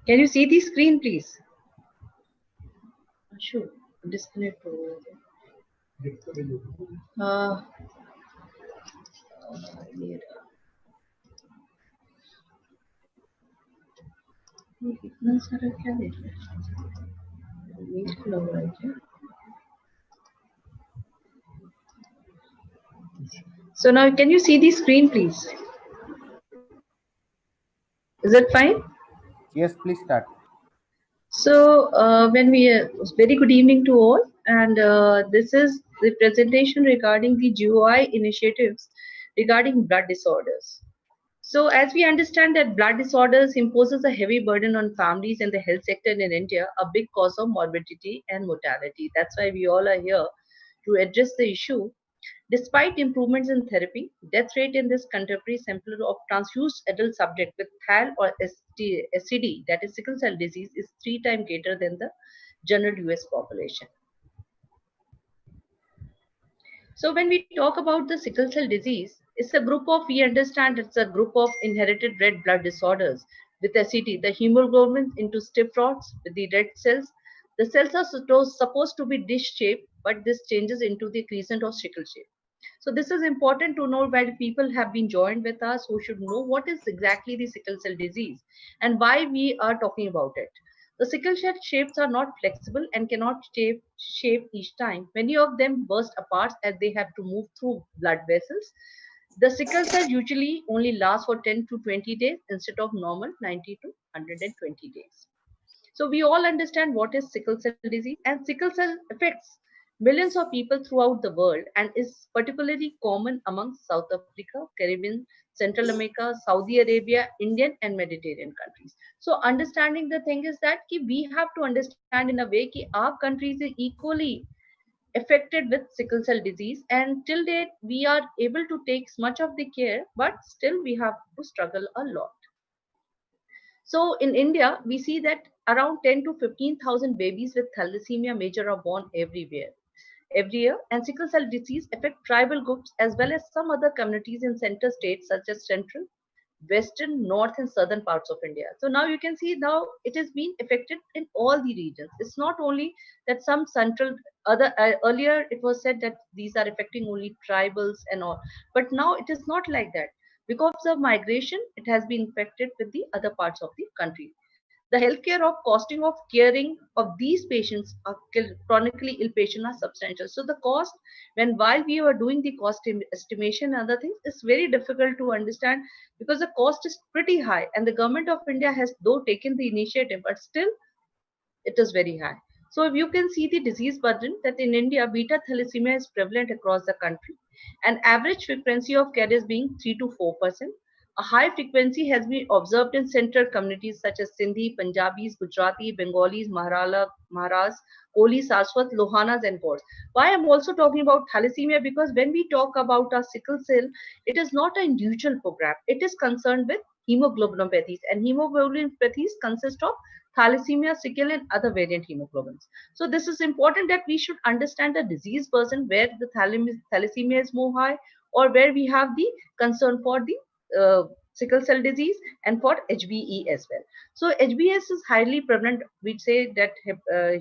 Can you see the screen, please? Sure. Disconnect over there. ये इतना सारा क्या देख रहे हैं? मीट खुला हुआ है क्या? So now can you see the screen, please? Is it fine? Yes, please start. So very good evening to all, and this is the presentation regarding the GOI initiatives regarding blood disorders. So as we understand that blood disorders imposes a heavy burden on families and the health sector in India, a big cause of morbidity and mortality. That's why we all are here to address the issue. Despite improvements in therapy, death rate in this contemporary sample of transfused adult subject with THAL or SCD, that is sickle cell disease, is 3 times greater than the general US population. So when we talk about the sickle cell disease, it's a group of, we understand it's a group of inherited red blood disorders with SCD, the hemoglobin into stiff rods with the red cells. The cells are supposed to be dish shaped, but this changes into the crescent or sickle shape. So this is important to know where people have been joined with us who should know what is exactly the sickle cell disease and why we are talking about it. The sickle cell shapes are not flexible and cannot shape each time. Many of them burst apart as they have to move through blood vessels. The sickle cell usually only lasts for 10 to 20 days instead of normal 90 to 120 days. So we all understand what is sickle cell disease, and sickle cell affects millions of people throughout the world and is particularly common among South Africa, Caribbean, Central America, Saudi Arabia, Indian and Mediterranean countries. So understanding the thing is that we have to understand in a way that our countries are equally affected with sickle cell disease, and till date we are able to take much of the care, but still we have to struggle a lot. So in India, we see that around 10 to 15,000 babies with thalassemia major are born every year, and sickle cell disease affect tribal groups as well as some other communities in center states such as central, western, north and southern parts of India. So now you can see now it is being affected in all the regions. It's not only that some central earlier it was said that these are affecting only tribals and all, but now it is not like that. Because of migration, it has been affected with the other parts of the country. The healthcare of costing of caring of these patients are chronically ill patients are substantial. So the cost, while we were doing the cost estimation and other things, is very difficult to understand because the cost is pretty high, and the government of India has though taken the initiative, but still it is very high. So if you can see the disease burden that in India, beta thalassemia is prevalent across the country. An average frequency of caries being 3 to 4%. A high frequency has been observed in central communities such as Sindhi, Punjabis, Gujarati, Bengalis, Maharas, Koli, Saraswat, Lohanas and Gauls. Why I'm also talking about thalassemia? Because when we talk about our sickle cell, it is not an individual program. It is concerned with hemoglobinopathies, and hemoglobinopathies consist of thalassemia, sickle, and other variant hemoglobins. So this is important that we should understand the disease person where the thalassemia is more high, or where we have the concern for the sickle cell disease and for HBE as well. So HBS is highly prevalent. We say that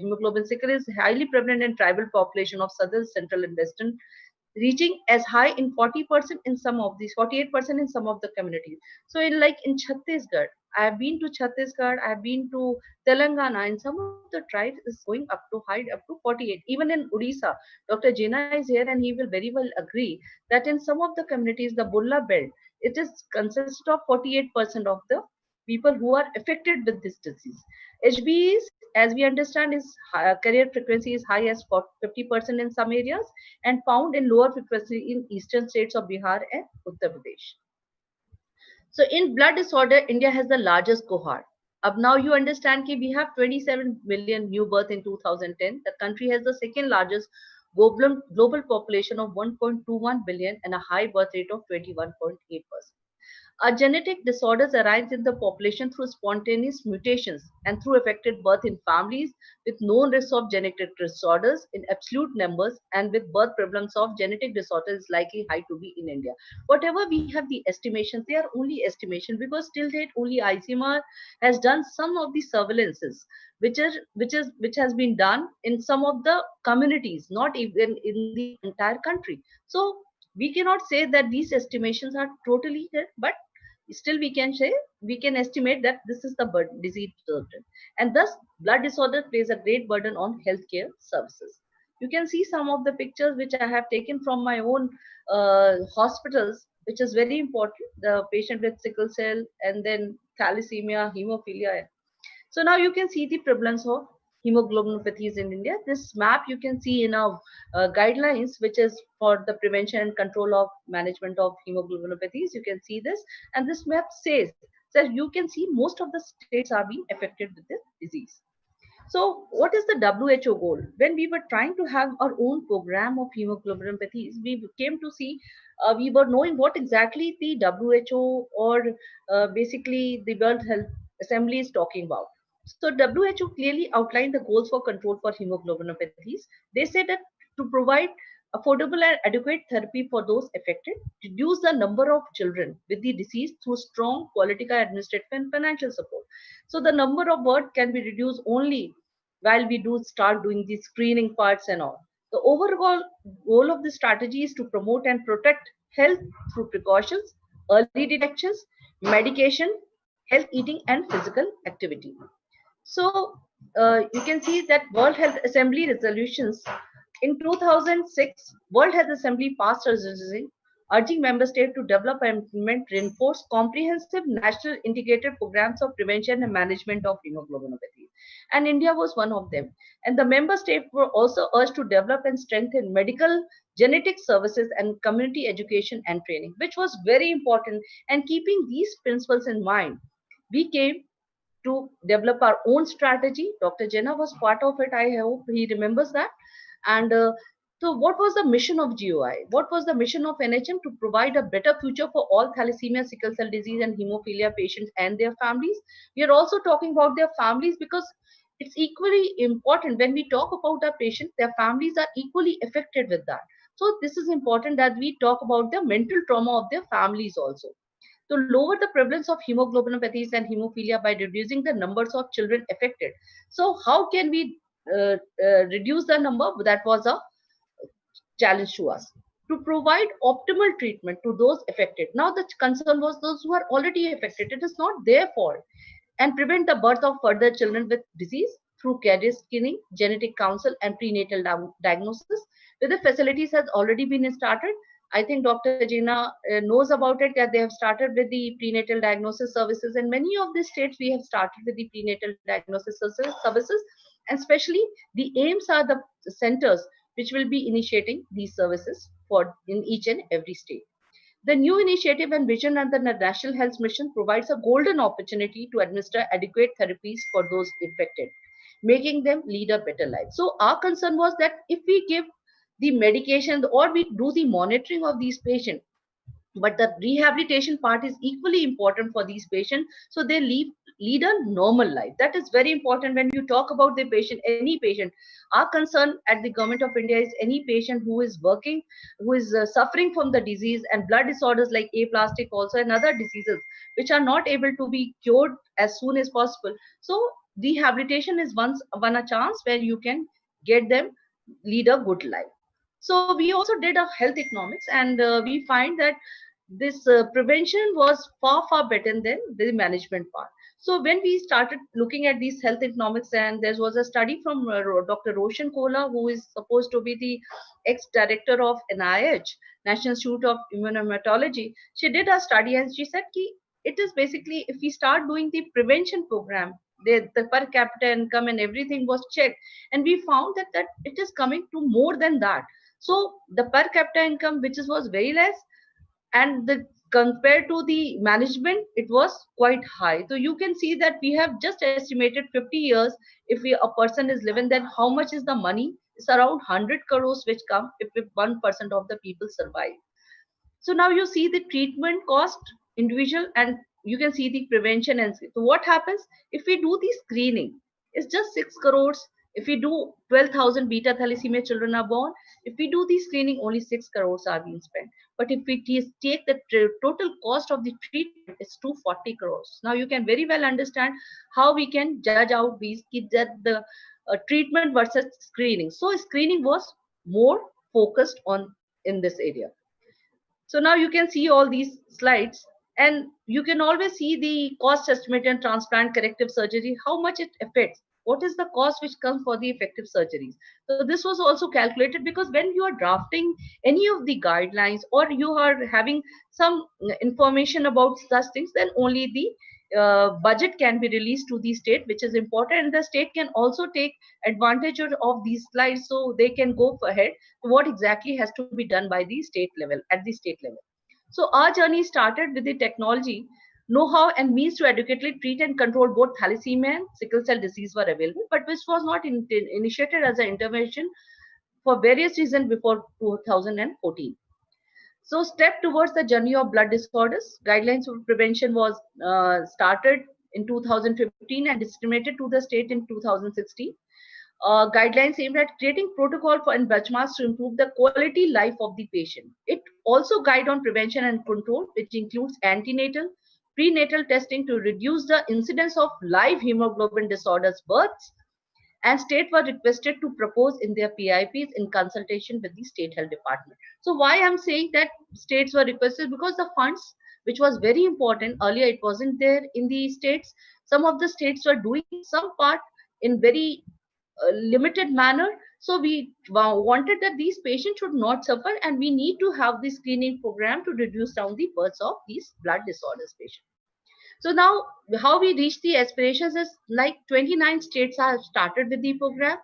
hemoglobin sickle is highly prevalent in tribal population of southern, central, and western, reaching as high in 40% in some of these, 48% in some of the communities. So in Chhattisgarh, I have been to Chhattisgarh, I have been to Telangana, in some of the tribes is going up to high up to 48. Even in Odisha, Dr. Jena is here and he will very well agree that in some of the communities, the Bulla belt, it is consists of 48% of the people who are affected with this disease. HBEs, as we understand, is carrier frequency is high as 50% in some areas, and found in lower frequency in eastern states of Bihar and Uttar Pradesh. So in blood disorder, India has the largest cohort. Up now you understand that we have 27 million new birth in 2010. The country has the second largest global population of 1.21 billion and a high birth rate of 21.8%. Genetic disorders arise in the population through spontaneous mutations and through affected birth in families with known risk of genetic disorders in absolute numbers, and with birth prevalence of genetic disorders is likely high to be in India. Whatever we have the estimations, they are only estimation, because till date only ICMR has done some of the surveillances, which has been done in some of the communities, not even in the entire country. So we cannot say that these estimations are totally there, but still we can say, we can estimate that this is the disease burden, and thus blood disorder plays a great burden on healthcare services. You can see some of the pictures which I have taken from my own hospitals, which is very important. The patient with sickle cell, and then thalassemia, hemophilia. So now you can see the prevalence of hemoglobinopathies in India. This map you can see in our guidelines, which is for the prevention and control of management of hemoglobinopathies. You can see this, and this map says that you can see most of the states are being affected with this disease. So, what is the WHO goal? When we were trying to have our own program of hemoglobinopathies, we came to see, we were knowing what exactly the WHO, or basically the World Health Assembly, is talking about. So, WHO clearly outlined the goals for control for hemoglobinopathies. They said that to provide affordable and adequate therapy for those affected, reduce the number of children with the disease through strong political, administrative, and financial support. So the number of birth can be reduced only while we do start doing the screening parts and all. The overall goal of the strategy is to promote and protect health through precautions, early detections, medication, health eating, and physical activity. So you can see that World Health Assembly resolutions in 2006, World Health Assembly passed a resolution urging member states to develop and implement reinforced comprehensive national integrated programs of prevention and management of hemoglobinopathy. And India was one of them. And the member states were also urged to develop and strengthen medical genetic services and community education and training, which was very important. And keeping these principles in mind, we came to develop our own strategy. Dr. Jenna was part of it. I hope he remembers that. And so, what was the mission of GOI? What was the mission of NHM? To provide a better future for all thalassemia, sickle cell disease, and hemophilia patients and their families. We are also talking about their families, because it's equally important when we talk about our patients, their families are equally affected with that. So, this is important that we talk about the mental trauma of their families also, to lower the prevalence of hemoglobinopathies and hemophilia by reducing the numbers of children affected. So, how can we reduce the number? That was a challenge to us. To provide optimal treatment to those affected. Now, the concern was those who are already affected. It is not their fault, and prevent the birth of further children with disease through carrier screening, genetic counsel, and prenatal diagnosis. Where the facilities has already been started. I think Dr. Jina knows about it, that they have started with the prenatal diagnosis services. In many of the states, we have started with the prenatal diagnosis services, and especially the aims are the centers which will be initiating these services for in each and every state. The new initiative and vision under the National Health Mission provides a golden opportunity to administer adequate therapies for those infected, making them lead a better life. So our concern was that if we give the medication or we do the monitoring of these patients, but the rehabilitation part is equally important for these patients, so they lead a normal life. That is very important when you talk about the patient, any patient. Our concern at the government of India is any patient who is working, who is suffering from the disease and blood disorders like aplastic also, and other diseases which are not able to be cured as soon as possible. So rehabilitation is one a chance where you can get them lead a good life. So we also did a health economics, and we find that this prevention was far better than the management part. So when we started looking at these health economics, and there was a study from Dr. Roshan Kola, who is supposed to be the ex-director of NIH, National Institute of Immunohematology. She did a study and she said ki it is basically, if we start doing the prevention program, the per capita income and everything was checked, and we found that it is coming to more than that. So the per capita income, which was very less, and the compared to the management, it was quite high. So you can see that we have just estimated 50 years, if a person is living, then how much is the money? It's around 100 crores which come if 1% of the people survive. So now you see the treatment cost individual, and you can see the prevention. And so what happens if we do the screening? It's just 6 crores. If we do 12,000 beta thalassemia children are born, if we do the screening, only 6 crores are being spent. But if we take the total cost of the treatment, it's 240 crores. Now you can very well understand how we can judge out these kids at the treatment versus screening. So screening was more focused on in this area. So now you can see all these slides, and you can always see the cost estimate and transplant corrective surgery, how much it affects. What is the cost which comes for the effective surgeries? So this was also calculated, because when you are drafting any of the guidelines or you are having some information about such things, then only the budget can be released to the state, which is important. And the state can also take advantage of these slides, so they can go ahead what exactly has to be done by the state level, at the state level. So our journey started with the technology, know-how and means to adequately treat and control both thalassemia and sickle cell disease were available, but which was not initiated as an intervention for various reasons before 2014. So step towards the journey of blood disorders, guidelines for prevention was started in 2015 and disseminated to the state in 2016. Guidelines aimed at creating protocol for and benchmarks to improve the quality life of the patient. It also guide on prevention and control, which includes antenatal, prenatal testing to reduce the incidence of live hemoglobin disorders births, and state were requested to propose in their PIPs in consultation with the state health department. So why I'm saying that states were requested? Because the funds, which was very important earlier, it wasn't there in the states. Some of the states were doing some part in very limited manner. So we wanted that these patients should not suffer, and we need to have the screening program to reduce down the births of these blood disorders patients. So now how we reach the aspirations is like 29 states have started with the program,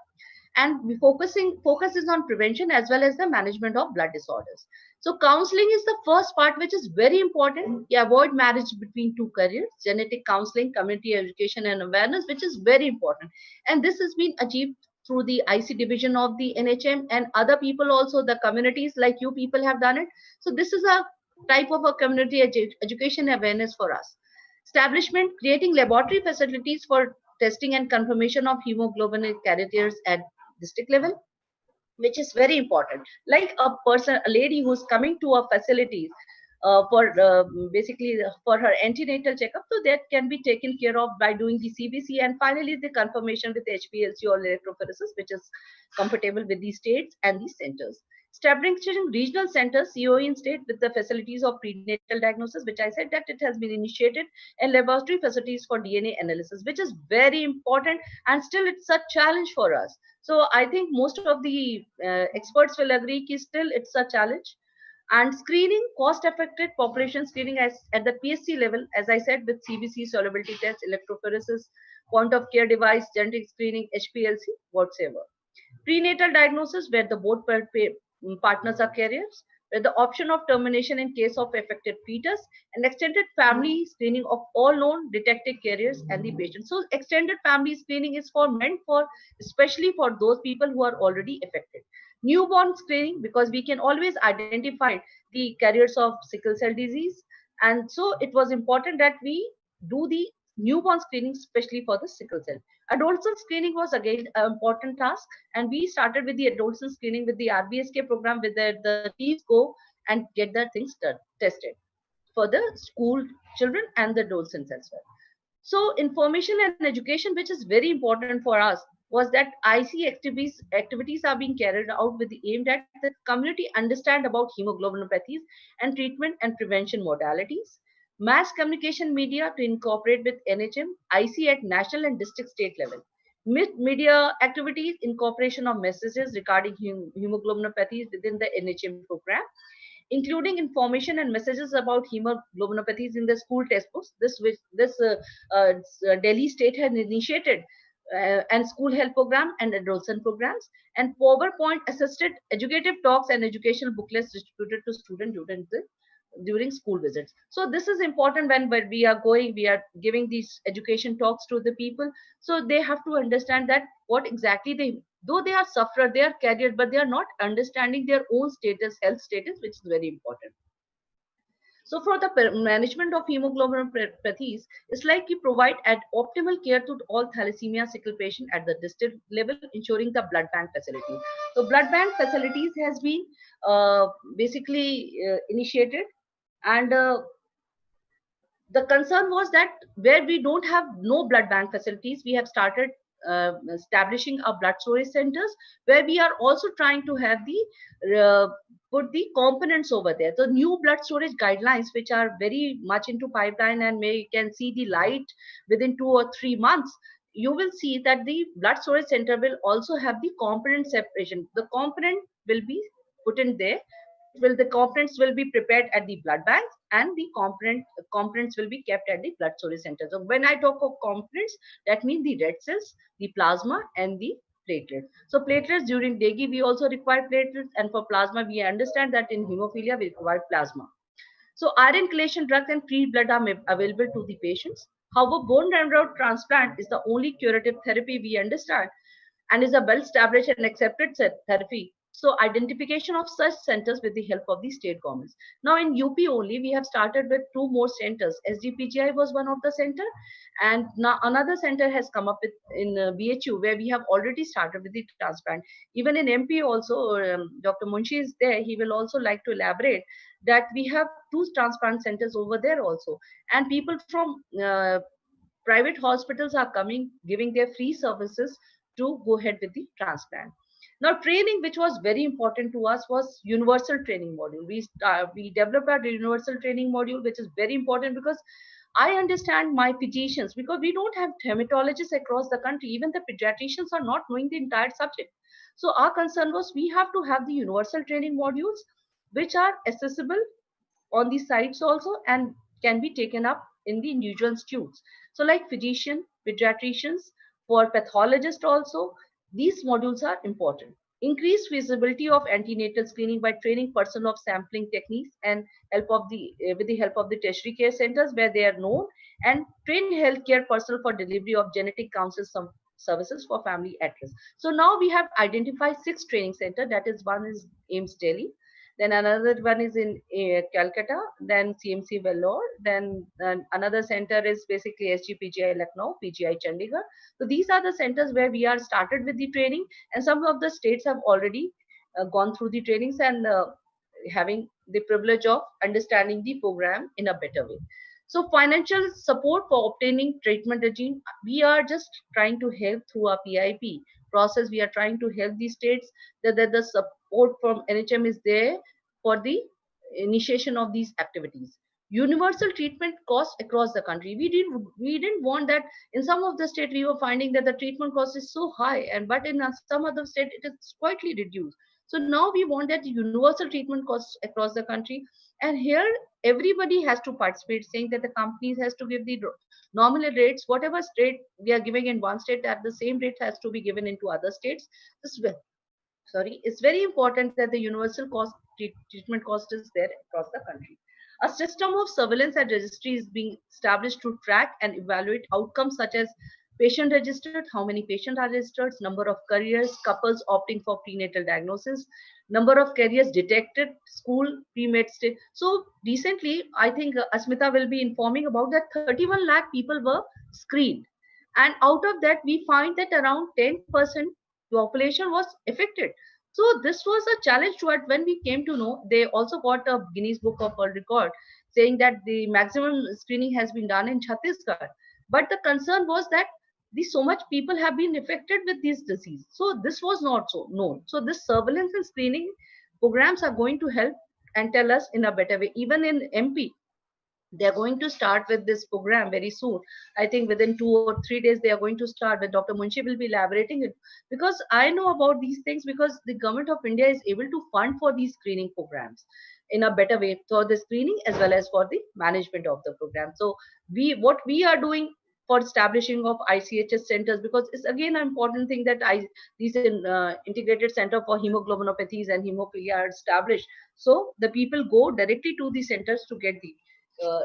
and we focuses on prevention as well as the management of blood disorders. So counseling is the first part, which is very important. You avoid marriage between two careers, genetic counseling, community education and awareness, which is very important. And this has been achieved through the IC division of the NHM, and other people also, the communities like you people have done it. So this is a type of a community education awareness for us. Establishment, creating laboratory facilities for testing and confirmation of hemoglobin carriers at district level, which is very important. Like a person, a lady who's coming to a facilities for basically for her antenatal checkup, so that can be taken care of by doing the CBC, and finally the confirmation with HPLC or electrophoresis, which is compatible with the states and the centers. Establishing regional centers, COE in state, with the facilities of prenatal diagnosis, which I said that it has been initiated, and laboratory facilities for DNA analysis, which is very important, and still it's a challenge for us. So I think most of the experts will agree that still it's a challenge. And screening, cost-effective population screening as at the PSC level, as I said, with CBC, solubility test, electrophoresis, point of care device, genetic screening, HPLC, whatsoever. Prenatal diagnosis, where the both partners are carriers, where the option of termination in case of affected fetus, and extended family screening of all known detected carriers and the patient. So extended family screening is for meant for especially for those people who are already affected. Newborn screening, because we can always identify the carriers of sickle cell disease, and so it was important that we do the newborn screening, especially for the sickle cell. Adolescent screening was again an important task, and we started with the adolescent screening with the RBSK program, where the teens go and get their things tested for the school children and the adolescents as well. So information and education, which is very important for us, was that IC activities are being carried out with the aim that the community understand about hemoglobinopathies and treatment and prevention modalities. Mass communication media to incorporate with NHM, IC at national and district state level. Media activities, incorporation of messages regarding hemoglobinopathies within the NHM program, including information and messages about hemoglobinopathies in the school textbooks. Delhi state has initiated and school health program and adolescent programs, and PowerPoint assisted educative talks and educational booklets distributed to students during school visits. So this is important when we are going, we are giving these education talks to the people. So they have to understand that what exactly though they are sufferer, they are carrier, but they are not understanding their own status, health status, which is very important. So for the management of hemoglobinopathies, it's like you provide at optimal care to all thalassemia sickle patients at the district level, ensuring the blood bank facility. So blood bank facilities has been basically initiated, and the concern was that where we don't have no blood bank facilities, we have started establishing our blood storage centers, where we are also trying to have the put the components over there. The new blood storage guidelines, which are very much into pipeline and may can see the light within 2 or 3 months, you will see that the blood storage center will also have the component separation. The component will be put in there, which will the components will be prepared at the blood bank, and the components will be kept at the blood storage center. So when I talk of components, that means the red cells, the plasma, and the platelets. So platelets, during dengue we also require platelets, and for plasma we understand that in hemophilia we require plasma. So iron chelation drugs and free blood are available to the patients. However, bone marrow transplant is the only curative therapy we understand, and is a well-established and accepted therapy. So identification of such centers with the help of the state governments. Now in UP only, we have started with 2 more centers. SGPGI was one of the center, and now another center has come up with in BHU, where we have already started with the transplant. Even in MP also, Dr. Munshi is there. He will also like to elaborate that we have 2 transplant centers over there also, and people from private hospitals are coming, giving their free services to go ahead with the transplant. Now, training, which was very important to us, was universal training module. We developed a universal training module, which is very important because I understand my physicians, because we don't have hematologists across the country. Even the pediatricians are not knowing the entire subject. So our concern was we have to have the universal training modules, which are accessible on the sites also and can be taken up in the individual institutes. So like physician, pediatricians, for pathologists also, these modules are important. Increased visibility of antenatal screening by training personnel of sampling techniques and help of the with the help of the tertiary care centers where they are known, and train healthcare personnel for delivery of genetic counsel services for family at risk. So now we have identified 6 training centers. That is, one is AIMS Delhi, then another one is in Calcutta, then CMC Vellore, then another center is basically SGPGI Lucknow, PGI Chandigarh. So these are the centers where we are started with the training, and some of the states have already gone through the trainings and having the privilege of understanding the program in a better way. So financial support for obtaining treatment regime, we are just trying to help through our PIP process. We are trying to help the states that the support from NHM is there for the initiation of these activities. Universal treatment costs across the country. We didn't want that. In some of the state we were finding that the treatment cost is so high, and but in some other state it is quietly reduced. So now we want that universal treatment costs across the country, and here everybody has to participate, saying that the companies has to give the nominal rates, whatever state we are giving in one state, at the same rate has to be given into other states. This sorry, it's very important that the universal treatment cost is there across the country. A system of surveillance and registry is being established to track and evaluate outcomes such as patient registered, how many patients are registered, number of careers, couples opting for prenatal diagnosis, number of careers detected, school, pre-med state. So recently, I think Asmita will be informing about that 31 lakh people were screened. And out of that, we find that around 10% population was affected. So this was a challenge to it. When we came to know, they also got a Guinness Book of World Record saying that the maximum screening has been done in Chhattisgarh. But the concern was that so much people have been affected with this disease. So this was not so known. So this surveillance and screening programs are going to help and tell us in a better way. Even in MP, they are going to start with this program very soon. I think within 2 or 3 days they are going to start, with Dr. Munshi will be elaborating it, because I know about these things because the government of India is able to fund for these screening programs in a better way for the screening as well as for the management of the program. So what we are doing for establishing of ICHS centers, because it's again an important thing that these integrated center for hemoglobinopathies and hemophilia are established. So the people go directly to the centers to get the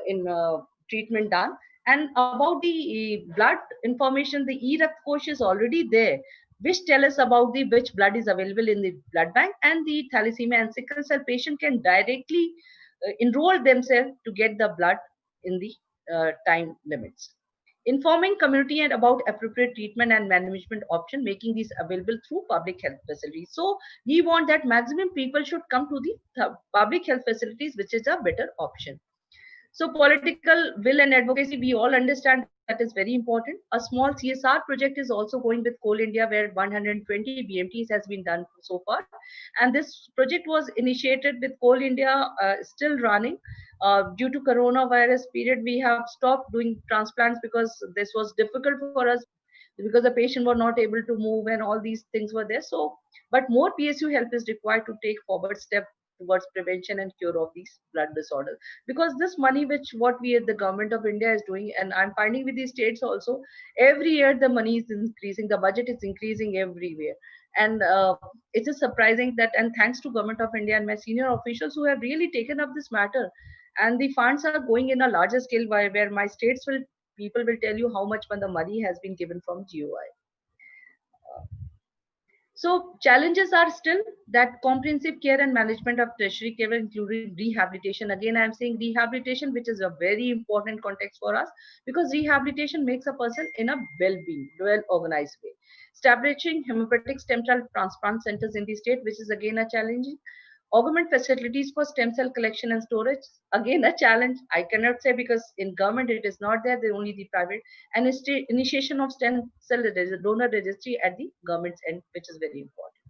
in treatment done. And about the blood information, the e-Rakt Kosh is already there, which tell us about the which blood is available in the blood bank, and the thalassemia and sickle cell patient can directly enroll themselves to get the blood in the time limits. Informing community and about appropriate treatment and management option, making these available through public health facilities. So we want that maximum people should come to the public health facilities, which is a better option. So political will and advocacy, we all understand that is very important. A small CSR project is also going with Coal India, where 120 BMTs has been done so far. And this project was initiated with Coal India, still running. Due to coronavirus period, we have stopped doing transplants because this was difficult for us, because the patient were not able to move and all these things were there. So, but more PSU help is required to take forward step towards prevention and cure of these blood disorders, because this money which what we at the government of India is doing, and I'm finding with these states also, every year the money is increasing, the budget is increasing everywhere. And it is surprising that, and thanks to government of India and my senior officials who have really taken up this matter, and the funds are going in a larger scale, where my states will, people will tell you how much when the money has been given from GOI. So challenges are still that comprehensive care and management of tertiary care, including rehabilitation. Again, I am saying rehabilitation, which is a very important context for us, because rehabilitation makes a person in a well-being, well-organized way. Establishing homeopathic stem cell transplant centers in the state, which is again a challenge. Augment facilities for stem cell collection and storage, again a challenge. I cannot say because in government it is not there, they only the private. And initiation of stem cell donor registry at the government's end, which is very important.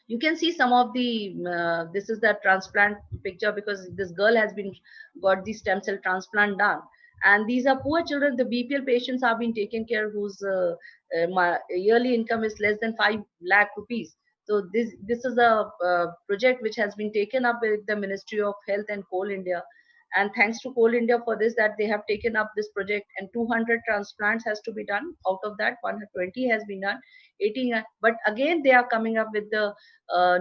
You can see some of the this is the transplant picture, because this girl has been got the stem cell transplant done, and these are poor children, the BPL patients have been taken care, whose yearly income is less than 5 lakh rupees. So this is a project which has been taken up with the Ministry of Health and Coal India, and thanks to Coal India for this, that they have taken up this project, and 200 transplants has to be done. Out of that, 120 has been done, 18. But again, they are coming up with the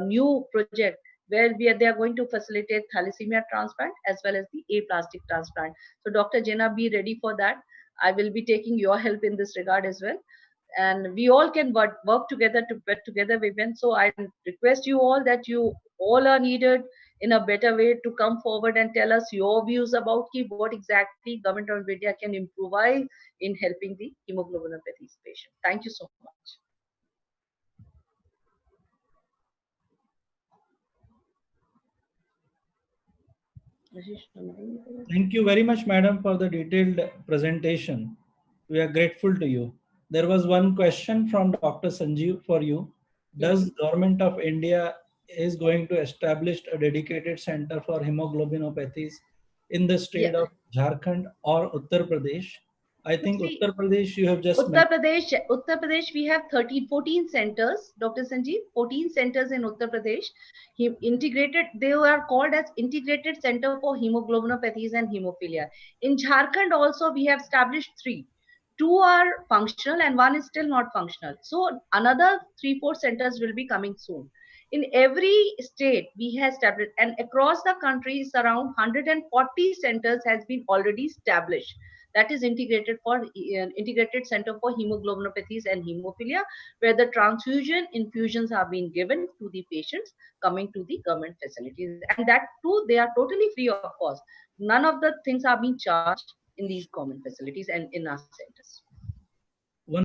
new project where they are going to facilitate thalassemia transplant as well as the aplastic transplant. So Dr. Jena, be ready for that. I will be taking your help in this regard as well. And we all can work together to put together women. So I request you all that you all are needed in a better way to come forward and tell us your views about what exactly government of India can improvise in helping the hemoglobinopathies patient. Thank you so much. Thank you very much, madam, for the detailed presentation. We are grateful to you. There was one question from Dr. Sanjeev for you. Does Government of India is going to establish a dedicated center for hemoglobinopathies in the Yeah. state of Jharkhand or Uttar Pradesh? I think See, Uttar Pradesh you have just mentioned. Uttar Pradesh, we have 14 centers, Dr. Sanjeev, 14 centers in Uttar Pradesh. Integrated, they are called as Integrated Center for Hemoglobinopathies and Hemophilia. In Jharkhand also, we have established three. Two are functional and one is still not functional. So another 3-4 centers will be coming soon. In every state, we have established, and across the country, around 140 centers has been already established, that is integrated center for hemoglobinopathies and hemophilia, where the transfusion infusions are being given to the patients coming to the government facilities, and that too they are totally free of cost. None of the things are being charged in these government facilities and in our centers.